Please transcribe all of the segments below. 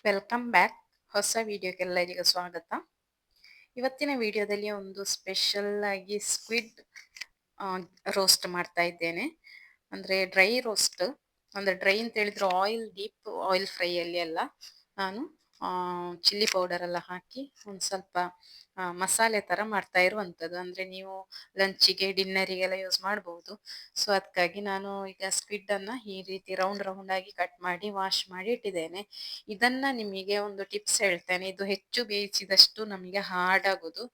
Welcome back. ಹೊಸ ವಿಡಿಯೋಗೆಲ್ಲರಿಗೂ ಸ್ವಾಗತ. ಇವತ್ತಿನ ವಿಡಿಯೋದಲ್ಲಿ ಒಂದು ಸ್ಪೆಷಲ್ ಆಗಿ ಸ್ಕ್ವಿಡ್ ರೋಸ್ಟ್ ಮಾಡ್ತಾ ಇದ್ದೇನೆ. ಅಂದ್ರೆ ಡ್ರೈ ರೋಸ್ಟ್. ಅಂದ್ರೆ ಡ್ರೈ ಅಂತ ಹೇಳಿದ್ರೆ ಆಯಿಲ್ ಡೀಪ್ ಆಯಿಲ್ ಫ್ರೈ ಅಲ್ಲಿ ಅಲ್ಲ. ನಾನು ಚಿಲ್ಲಿ ಪೌಡರ್ ಎಲ್ಲ ಹಾಕಿ ಒಂದು ಸ್ವಲ್ಪ ಮಸಾಲೆ ತರ ಮಾಡ್ತಾ ಇರುವಂತದ್ದು. ಅಂದ್ರೆ ನೀವು ಲಂಚಿಗೆ ಡಿನ್ನರಿಗೆಲ್ಲ ಯೂಸ್ ಮಾಡಬಹುದು. ಸೊ ಅದಕ್ಕಾಗಿ ನಾನು ಈಗ ಸ್ಕ್ವಿಡ್ ಅನ್ನ ಈ ರೀತಿ ರೌಂಡ್ ರೌಂಡ್ ಆಗಿ ಕಟ್ ಮಾಡಿ ವಾಶ್ ಮಾಡಿ ಇಟ್ಟಿದ್ದೇನೆ. ಇದನ್ನ ನಿಮಗೆ ಒಂದು ಟಿಪ್ಸ್ ಹೇಳ್ತೇನೆ. ಇದು ಹೆಚ್ಚು ಬೇಯಿಸಿದಷ್ಟು ನಮಗೆ ಹಾರ್ಡ್ ಆಗುದು.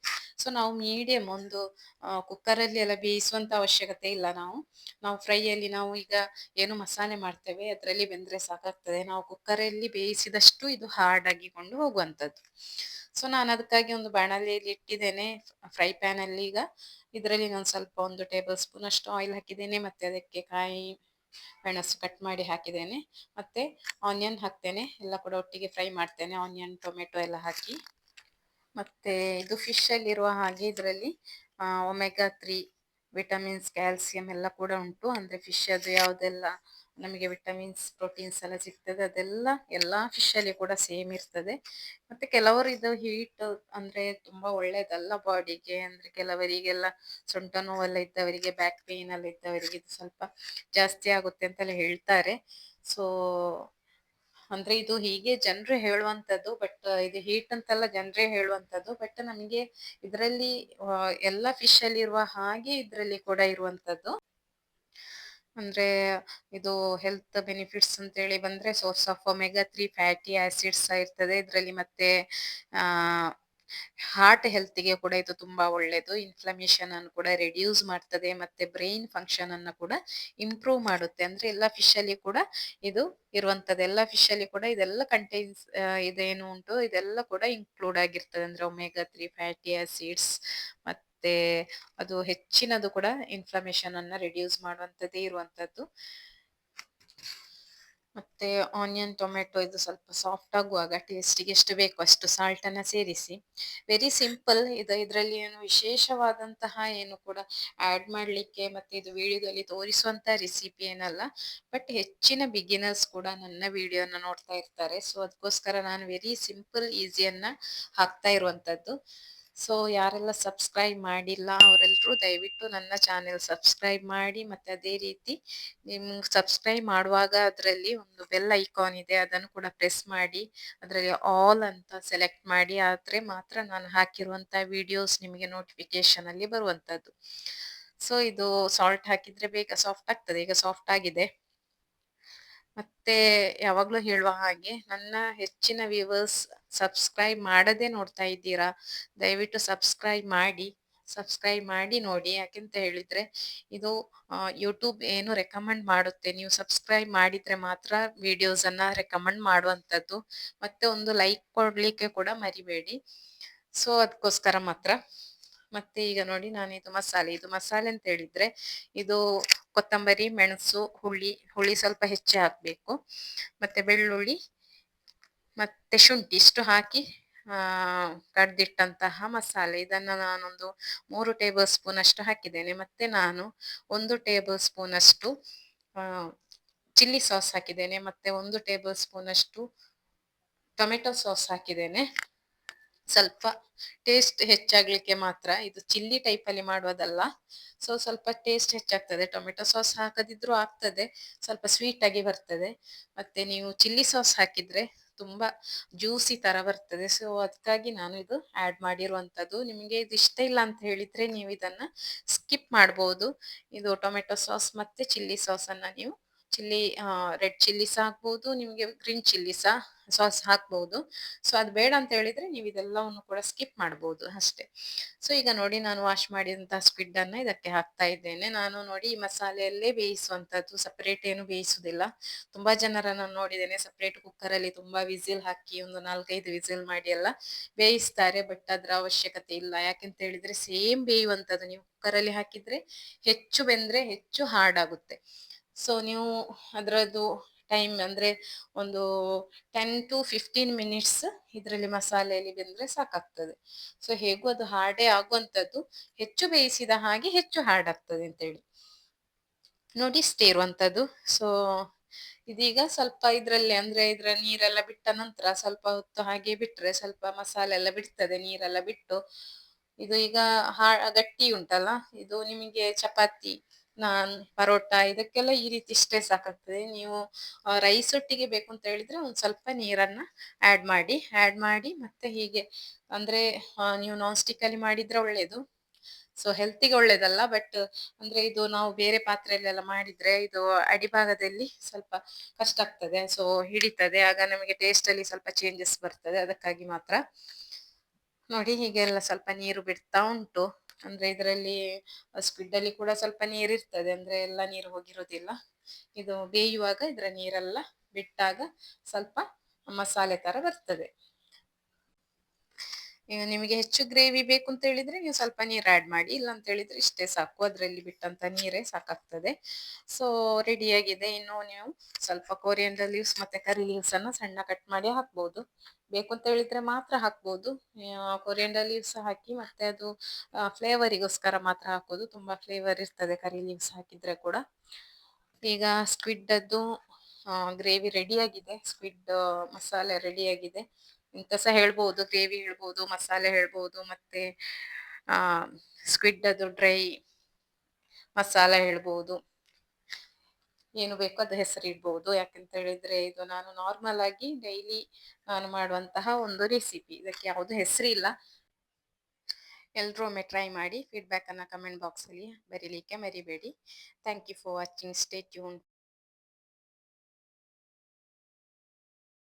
ಸೊ ನಾವು ಮೀಡಿಯಂ ಒಂದು ಕುಕ್ಕರ್ ಅಲ್ಲಿ ಎಲ್ಲ ಬೇಯಿಸುವಂತ ಅವಶ್ಯಕತೆ ಇಲ್ಲ. ನಾವು ಫ್ರೈ ಅಲ್ಲಿ ನಾವು ಈಗ ಏನು ಮಸಾಲೆ ಮಾಡ್ತೇವೆ ಅದರಲ್ಲಿ ಬೆಂದ್ರೆ ಸಾಕಾಗ್ತದೆ. ನಾವು ಕುಕ್ಕರ್ ಅಲ್ಲಿ ಬೇಯಿಸಿದಷ್ಟು ಇದು ಹಾರ್ಡ್ ಆಗಿಕೊಂಡು ಹೋಗುವಂತದ್ದು. ಸೊ ನಾನು ಅದಕ್ಕಾಗಿ ಒಂದು ಬಾಣಲೆಯಲ್ಲಿ ಇಟ್ಟಿದ್ದೇನೆ, ಫ್ರೈ ಪ್ಯಾನ್ ಅಲ್ಲಿ. ಈಗ ಇದರಲ್ಲಿ ನಾನು ಸ್ವಲ್ಪ 1 ಟೇಬಲ್ ಸ್ಪೂನ್ ಅಷ್ಟು ಆಯಿಲ್ ಹಾಕಿದ್ದೇನೆ. ಮತ್ತೆ ಅದಕ್ಕೆ ಕಾಯಿ ಮೆಣಸು ಕಟ್ ಮಾಡಿ ಹಾಕಿದ್ದೇನೆ. ಮತ್ತೆ ಆನಿಯನ್ ಹಾಕ್ತೇನೆ. ಎಲ್ಲ ಕೂಡ ಒಟ್ಟಿಗೆ ಫ್ರೈ ಮಾಡ್ತೇನೆ, ಆನಿಯನ್ ಟೊಮೆಟೊ ಎಲ್ಲ ಹಾಕಿ. ಮತ್ತೆ ಇದು ಫಿಶ್ ಅಲ್ಲಿ ಇರುವ ಹಾಗೆ ಇದರಲ್ಲಿ ಒಮೆಗಾ 3 ವಿಟಮಿನ್ಸ್, ಕ್ಯಾಲ್ಸಿಯಂ ಎಲ್ಲ ಕೂಡ ಉಂಟು. ಅಂದ್ರೆ ಫಿಶ್ ಅದು ಯಾವುದೆಲ್ಲ ನಮಗೆ ವಿಟಮಿನ್ಸ್ ಪ್ರೋಟೀನ್ಸ್ ಎಲ್ಲ ಸಿಗ್ತದೆ ಅದೆಲ್ಲ ಎಲ್ಲಾ ಫಿಶ್ ಅಲ್ಲಿ ಕೂಡ ಸೇಮ್ ಇರ್ತದೆ. ಮತ್ತೆ ಕೆಲವರು ಇದು ಹೀಟ್ ಅಂದ್ರೆ ತುಂಬಾ ಒಳ್ಳೇದಲ್ಲ ಬಾಡಿಗೆ. ಅಂದ್ರೆ ಕೆಲವರಿಗೆಲ್ಲ ಸೊಂಟ ನೋವೆಲ್ಲ ಇದ್ದವರಿಗೆ, ಬ್ಯಾಕ್ ಪೇನ್ ಎಲ್ಲ ಇದ್ದವರಿಗೆ ಇದು ಸ್ವಲ್ಪ ಜಾಸ್ತಿ ಆಗುತ್ತೆ ಅಂತೆಲ್ಲ ಹೇಳ್ತಾರೆ. ಸೊ ಅಂದ್ರೆ ಇದು ಹೀಗೆ ಜನರು ಹೇಳುವಂತದ್ದು, ಬಟ್ ಇದು ಹೀಟ್ ಅಂತೆಲ್ಲ ಜನರೇ ಹೇಳುವಂತದ್ದು. ಬಟ್ ನಮಗೆ ಇದರಲ್ಲಿ ಎಲ್ಲ ಫಿಶ್ ಅಲ್ಲಿ ಇರುವ ಹಾಗೆ ಇದರಲ್ಲಿ ಕೂಡ ಇರುವಂತದ್ದು. ಅಂದ್ರೆ ಇದು ಹೆಲ್ತ್ ಬೆನಿಫಿಟ್ಸ್ ಅಂತ ಹೇಳಿ ಬಂದ್ರೆ source of omega 3 fatty acids ಇರ್ತದೆ ಇದರಲ್ಲಿ. ಮತ್ತೆ ಆ ಹಾರ್ಟ್ ಹೆಲ್ತ್ ಗೆ ಕೂಡ ಇದು ತುಂಬಾ ಒಳ್ಳೇದು. ಇನ್ಫ್ಲಮೇಷನ್ ಅನ್ನು ಕೂಡ ರೆಡ್ಯೂಸ್ ಮಾಡ್ತದೆ. ಮತ್ತೆ ಬ್ರೈನ್ ಫಂಕ್ಷನ್ ಅನ್ನ ಕೂಡ ಇಂಪ್ರೂವ್ ಮಾಡುತ್ತೆ. ಅಂದ್ರೆ ಎಲ್ಲ ಫಿಶ್ ಅಲ್ಲಿ ಕೂಡ ಇದು ಇರುವಂತದ್ದು. ಎಲ್ಲ ಫಿಶ್ ಅಲ್ಲಿ ಕೂಡ ಇದೆಲ್ಲ ಕಂಟೈನ್ಸ್ ಇದೇನು ಉಂಟು ಇದೆಲ್ಲ ಕೂಡ ಇನ್ಕ್ಲೂಡ್ ಆಗಿರ್ತದೆ. ಅಂದ್ರೆ ಒಮೆಗಾ 3 ಫ್ಯಾಟಿ ಆಸಿಡ್ಸ್. ಮತ್ತೆ ಅದು ಹೆಚ್ಚಿನದು ಕೂಡ ಇನ್ಫ್ಲಮೇಷನ್ ಅನ್ನ ರಿಡ್ಯೂಸ್ ಮಾಡುವಂತದ್ದೇ ಇರುವಂತದ್ದು. ಮತ್ತೆ ಆನಿಯನ್ ಟೊಮೆಟೊ ಇದು ಸ್ವಲ್ಪ ಸಾಫ್ಟ್ ಆಗುವಾಗ ಟೇಸ್ಟಿಗೆ ಎಷ್ಟು ಬೇಕು ಅಷ್ಟು ಸಾಲ್ಟ್ ಅನ್ನ ಸೇರಿಸಿ. ವೆರಿ ಸಿಂಪಲ್ ಇದು. ಇದರಲ್ಲಿ ಏನು ವಿಶೇಷವಾದಂತಹ ಏನು ಕೂಡ ಆಡ್ ಮಾಡ್ಲಿಕ್ಕೆ ಮತ್ತೆ ಇದು ವಿಡಿಯೋದಲ್ಲಿ ತೋರಿಸುವಂತ ರೆಸಿಪಿ ಏನಲ್ಲ. ಬಟ್ ಹೆಚ್ಚಿನ ಬಿಗಿನರ್ಸ್ ಕೂಡ ನನ್ನ ವಿಡಿಯೋನ ನೋಡ್ತಾ ಇರ್ತಾರೆ. ಸೊ ಅದಕ್ಕೋಸ್ಕರ ನಾನು ವೆರಿ ಸಿಂಪಲ್ ಈಸಿಯನ್ನ ಹಾಕ್ತಾ ಇರುವಂತದ್ದು. ಸೊ ಯಾರೆಲ್ಲ ಸಬ್ಸ್ಕ್ರೈಬ್ ಮಾಡಿಲ್ಲ ಅವರೆಲ್ಲರೂ ದಯವಿಟ್ಟು ನನ್ನ ಚಾನೆಲ್ ಸಬ್ಸ್ಕ್ರೈಬ್ ಮಾಡಿ. ಮತ್ತೆ ಅದೇ ರೀತಿ ನಿಮ್ಗೆ ಸಬ್ಸ್ಕ್ರೈಬ್ ಮಾಡುವಾಗ ಅದರಲ್ಲಿ ಒಂದು ಬೆಲ್ ಐಕಾನ್ ಇದೆ, ಅದನ್ನು ಕೂಡ ಪ್ರೆಸ್ ಮಾಡಿ. ಅದರಲ್ಲಿ ಆಲ್ ಅಂತ ಸೆಲೆಕ್ಟ್ ಮಾಡಿ. ಆದ್ರೆ ಮಾತ್ರ ನಾನು ಹಾಕಿರುವಂತ ವಿಡಿಯೋಸ್ ನಿಮಗೆ ನೋಟಿಫಿಕೇಶನ್ ಅಲ್ಲಿ ಬರುವಂತದ್ದು. ಸೊ ಇದು ಸಾಲ್ಟ್ ಹಾಕಿದ್ರೆ ಬೇಗ ಸಾಫ್ಟ್ ಆಗ್ತದೆ. ಈಗ ಸಾಫ್ಟ್ ಆಗಿದೆ. ಮತ್ತೆ ಯಾವಾಗ್ಲೂ ಹೇಳುವ ಹಾಗೆ ನನ್ನ ಹೆಚ್ಚಿನ ವ್ಯೂವರ್ಸ್ ಸಬ್ಸ್ಕ್ರೈಬ್ ಮಾಡದೆ ನೋಡ್ತಾ ಇದ್ದೀರಾ, ದಯವಿಟ್ಟು ಸಬ್ಸ್ಕ್ರೈಬ್ ಮಾಡಿ ನೋಡಿ. ಯಾಕೆಂತ ಹೇಳಿದ್ರೆ ಇದು ಯೂಟ್ಯೂಬ್ ಏನು ರೆಕಮೆಂಡ್ ಮಾಡುತ್ತೆ, ನೀವು ಸಬ್ಸ್ಕ್ರೈಬ್ ಮಾಡಿದ್ರೆ ಮಾತ್ರ ವಿಡಿಯೋಸ್ ಅನ್ನ ರೆಕಮೆಂಡ್ ಮಾಡುವಂತದ್ದು. ಮತ್ತೆ ಒಂದು ಲೈಕ್ ಕೊಡ್ಲಿಕ್ಕೆ ಕೂಡ ಮರಿಬೇಡಿ. ಸೊ ಅದಕ್ಕೋಸ್ಕರ ಮಾತ್ರ. ಮತ್ತೆ ಈಗ ನೋಡಿ ನಾನು ಇದು ಮಸಾಲೆ ಅಂತ ಹೇಳಿದ್ರೆ ಇದು ಕೊತ್ತಂಬರಿ, ಮೆಣಸು, ಹುಳಿ ಸ್ವಲ್ಪ ಹೆಚ್ಚೆ ಹಾಕ್ಬೇಕು. ಮತ್ತೆ ಬೆಳ್ಳುಳ್ಳಿ ಮತ್ತೆ ಶುಂಠಿ ಇಷ್ಟು ಹಾಕಿ ಕಡ್ದಿಟ್ಟಂತಹ ಮಸಾಲೆ. ಇದನ್ನ ನಾನೊಂದು 3 ಟೇಬಲ್ ಸ್ಪೂನ್ ಅಷ್ಟು ಹಾಕಿದ್ದೇನೆ. ಮತ್ತೆ ನಾನು 1 ಟೇಬಲ್ ಸ್ಪೂನ್ ಅಷ್ಟು ಚಿಲ್ಲಿ ಸಾಸ್ ಹಾಕಿದ್ದೇನೆ. ಮತ್ತೆ 1 ಟೇಬಲ್ ಸ್ಪೂನ್ ಅಷ್ಟು ಟೊಮೆಟೊ ಸಾಸ್ ಹಾಕಿದ್ದೇನೆ. ಸ್ವಲ್ಪ ಟೇಸ್ಟ್ ಹೆಚ್ಚಾಗ್ಲಿಕ್ಕೆ ಮಾತ್ರ. ಇದು ಚಿಲ್ಲಿ ಟೈಪ್ ಅಲ್ಲಿ ಮಾಡುವುದಲ್ಲ. ಸೊ ಸ್ವಲ್ಪ ಟೇಸ್ಟ್ ಹೆಚ್ಚಾಗ್ತದೆ. ಟೊಮೆಟೊ ಸಾಸ್ ಹಾಕದಿದ್ರು ಆಗ್ತದೆ, ಸ್ವಲ್ಪ ಸ್ವೀಟ್ ಆಗಿ ಬರ್ತದೆ. ಮತ್ತೆ ನೀವು ಚಿಲ್ಲಿ ಸಾಸ್ ಹಾಕಿದ್ರೆ ತುಂಬಾ ಜ್ಯೂಸಿ ತರ ಬರ್ತದೆ. ಸೊ ಅದಕ್ಕಾಗಿ ನಾನು ಇದು ಆಡ್ ಮಾಡಿರುವಂತದ್ದು. ನಿಮಗೆ ಇದು ಇಷ್ಟ ಇಲ್ಲ ಅಂತ ಹೇಳಿದ್ರೆ ನೀವು ಇದನ್ನ ಸ್ಕಿಪ್ ಮಾಡಬಹುದು. ಇದು ಟೊಮೆಟೊ ಸಾಸ್ ಮತ್ತೆ ಚಿಲ್ಲಿ ಸಾಸ್ ಅನ್ನ ನೀವು ರೆಡ್ ಚಿಲ್ಲಿ ಸಹ ಹಾಕ್ಬಹುದು, ನಿಮ್ಗೆ ಗ್ರೀನ್ ಚಿಲ್ಲಿ ಸಹ ಸಾಸ್ ಹಾಕ್ಬಹುದು. ಸೊ ಅದು ಬೇಡ ಅಂತ ಹೇಳಿದ್ರೆ ನೀವು ಇದೆಲ್ಲವನ್ನು ಕೂಡ ಸ್ಕಿಪ್ ಮಾಡಬಹುದು ಅಷ್ಟೇ. ಸೊ ಈಗ ನೋಡಿ ನಾನು ವಾಶ್ ಮಾಡಿದಂತಹ ಸ್ಕ್ವಿಡ್ ಅನ್ನ ಇದಕ್ಕೆ ಹಾಕ್ತಾ ಇದ್ದೇನೆ. ನಾನು ನೋಡಿ ಈ ಮಸಾಲೆಯಲ್ಲೇ ಬೇಯಿಸುವಂತದ್ದು, ಸಪರೇಟ್ ಏನು ಬೇಯಿಸುದಿಲ್ಲ. ತುಂಬಾ ಜನರನ್ನ ನೋಡಿದ್ದೇನೆ ಸಪರೇಟ್ ಕುಕ್ಕರ್ ಅಲ್ಲಿ ತುಂಬಾ ವಿಸಿಲ್ ಹಾಕಿ ಒಂದು 4-5 ವಿಸಿಲ್ ಮಾಡಿ ಎಲ್ಲ ಬೇಯಿಸ್ತಾರೆ. ಬಟ್ ಅದ್ರ ಅವಶ್ಯಕತೆ ಇಲ್ಲ. ಯಾಕೆಂತ ಹೇಳಿದ್ರೆ ಸೇಮ್ ಬೇಯುವಂತದ್ದು. ನೀವು ಕುಕ್ಕರ್ ಅಲ್ಲಿ ಹಾಕಿದ್ರೆ ಹೆಚ್ಚು ಬೆಂದ್ರೆ ಹೆಚ್ಚು ಹಾರ್ಡ್ ಆಗುತ್ತೆ. ಸೊ ನೀವು ಅದರದ್ದು ಟೈಮ್ ಅಂದ್ರೆ ಒಂದು 10 to 15 ಮಿನಿಟ್ಸ್ ಇದರಲ್ಲಿ ಮಸಾಲೆಯಲ್ಲಿ ಬೆಂದ್ರೆ ಸಾಕಾಗ್ತದೆ. ಸೊ ಹೇಗೂ ಅದು ಹಾರ್ಡೇ ಆಗುವಂತದ್ದು. ಹೆಚ್ಚು ಬೇಯಿಸಿದ ಹಾಗೆ ಹೆಚ್ಚು ಹಾರ್ಡ್ ಆಗ್ತದೆ ಅಂತ ಹೇಳಿ ನೋಡಿ ಇಷ್ಟೇ ಇರುವಂತದ್ದು. ಸೊ ಇದೀಗ ಸ್ವಲ್ಪ ಇದ್ರಲ್ಲಿ ಅಂದ್ರೆ ಇದ್ರ ನೀರೆಲ್ಲ ಬಿಟ್ಟ ನಂತರ ಸ್ವಲ್ಪ ಹೊತ್ತು ಹಾಗೆ ಬಿಟ್ರೆ ಸ್ವಲ್ಪ ಮಸಾಲೆ ಎಲ್ಲ ಬಿಡ್ತದೆ ನೀರೆಲ್ಲ ಬಿಟ್ಟು ಇದು ಈಗ ಗಟ್ಟಿ ಉಂಟಲ್ಲ ಇದು ನಿಮಗೆ ಚಪಾತಿ ನಾನ್ ಪರೋಟ ಇದಕ್ಕೆಲ್ಲ ಈ ರೀತಿ ಇಷ್ಟೇ ಸಾಕಾಗ್ತದೆ. ನೀವು ರೈಸ್ ಒಟ್ಟಿಗೆ ಬೇಕು ಅಂತ ಹೇಳಿದ್ರೆ ಒಂದ್ ಸ್ವಲ್ಪ ನೀರನ್ನ ಆಡ್ ಮಾಡಿ ಮತ್ತೆ ಹೀಗೆ ಅಂದ್ರೆ ನೀವು ನಾನ್ ಸ್ಟಿಕ್ ಅಲ್ಲಿ ಮಾಡಿದ್ರೆ ಒಳ್ಳೇದು. ಸೊ ಹೆಲ್ತಿಗೆ ಒಳ್ಳೇದಲ್ಲ, ಬಟ್ ಅಂದ್ರೆ ಇದು ನಾವು ಬೇರೆ ಪಾತ್ರೆಯಲ್ಲೆಲ್ಲ ಮಾಡಿದ್ರೆ ಇದು ಅಡಿಭಾಗದಲ್ಲಿ ಸ್ವಲ್ಪ ಕಷ್ಟ ಆಗ್ತದೆ, ಸೊ ಹಿಡಿತದೆ, ಆಗ ನಮಗೆ ಟೇಸ್ಟ್ ಅಲ್ಲಿ ಸ್ವಲ್ಪ ಚೇಂಜಸ್ ಬರ್ತದೆ. ಅದಕ್ಕಾಗಿ ಮಾತ್ರ ನೋಡಿ ಹೀಗೆಲ್ಲ ಸ್ವಲ್ಪ ನೀರು ಬಿಡ್ತಾ ಉಂಟು. ಅಂದ್ರೆ ಇದರಲ್ಲಿ ಸ್ಕ್ವಿಡ್ ಅಲ್ಲಿ ಕೂಡ ಸ್ವಲ್ಪ ನೀರ್ ಇರ್ತದೆ, ಅಂದ್ರೆ ಎಲ್ಲ ನೀರು ಹೋಗಿರೋದಿಲ್ಲ. ಇದು ಬೇಯುವಾಗ ಇದರ ನೀರೆಲ್ಲ ಬಿಟ್ಟಾಗ ಸ್ವಲ್ಪ ಮಸಾಲೆ ತರ ಬರ್ತದೆ. ಈಗ ನಿಮಗೆ ಹೆಚ್ಚು ಗ್ರೇವಿ ಬೇಕು ಅಂತ ಹೇಳಿದ್ರೆ ನೀವು ಸ್ವಲ್ಪ ನೀರು ಆಡ್ ಮಾಡಿ, ಇಲ್ಲ ಅಂತ ಹೇಳಿದ್ರೆ ಇಷ್ಟೇ ಸಾಕು, ಅದರಲ್ಲಿ ಬಿಟ್ಟಂತ ನೀರೇ ಸಾಕಾಗ್ತದೆ. ಸೊ ರೆಡಿ ಆಗಿದೆ. ಇನ್ನು ನೀವು ಸ್ವಲ್ಪ ಕೊರಿಯಂಡರ್ ಲೀವ್ಸ್ ಮತ್ತೆ ಕರಿ ಲೀವ್ಸ್ ಅನ್ನ ಸಣ್ಣ ಕಟ್ ಮಾಡಿ ಹಾಕ್ಬಹುದು. ಬೇಕು ಅಂತ ಹೇಳಿದ್ರೆ ಮಾತ್ರ ಹಾಕ್ಬಹುದು. ಕೊರಿಯಂಡರ್ ಲೀವ್ಸ್ ಹಾಕಿ ಮತ್ತೆ ಅದು ಫ್ಲೇವರಿಗೋಸ್ಕರ ಮಾತ್ರ ಹಾಕೋದು, ತುಂಬಾ ಫ್ಲೇವರ್ ಇರ್ತದೆ ಕರಿ ಲೀವ್ಸ್ ಹಾಕಿದ್ರೆ ಕೂಡ. ಈಗ ಸ್ಕ್ವಿಡ್ ಅದು ಗ್ರೇವಿ ರೆಡಿ ಆಗಿದೆ, ಸ್ಕ್ವಿಡ್ ಮಸಾಲೆ ರೆಡಿ ಆಗಿದೆ. ಎಂತ ಸಹ ಹೇಳ್ಬಹುದು, ಗ್ರೇವಿ ಹೇಳ್ಬಹುದು, ಮಸಾಲೆ ಹೇಳ್ಬಹುದು, ಮತ್ತೆ ಆ ಸ್ಕ್ವಿಡ್ ಅದು ಡ್ರೈ ಮಸಾಲ ಹೇಳ್ಬಹುದು, ಏನು ಬೇಕೋ ಅದು ಹೆಸರು ಇಡ್ಬಹುದು. ಯಾಕಂತ ಹೇಳಿದ್ರೆ ಇದು ನಾನು ನಾರ್ಮಲ್ ಆಗಿ ಡೈಲಿ ನಾನು ಮಾಡುವಂತಹ ಒಂದು ರೆಸಿಪಿ, ಇದಕ್ಕೆ ಯಾವುದು ಹೆಸರಿಲ್ಲ. ಎಲ್ರೂ ಒಮ್ಮೆ ಟ್ರೈ ಮಾಡಿ ಫೀಡ್ಬ್ಯಾಕ್ ಅನ್ನ ಕಮೆಂಟ್ ಬಾಕ್ಸ್ ಅಲ್ಲಿ ಬರೀಲಿಕ್ಕೆ ಮರಿಬೇಡಿ. Thank you for watching. Stay tune.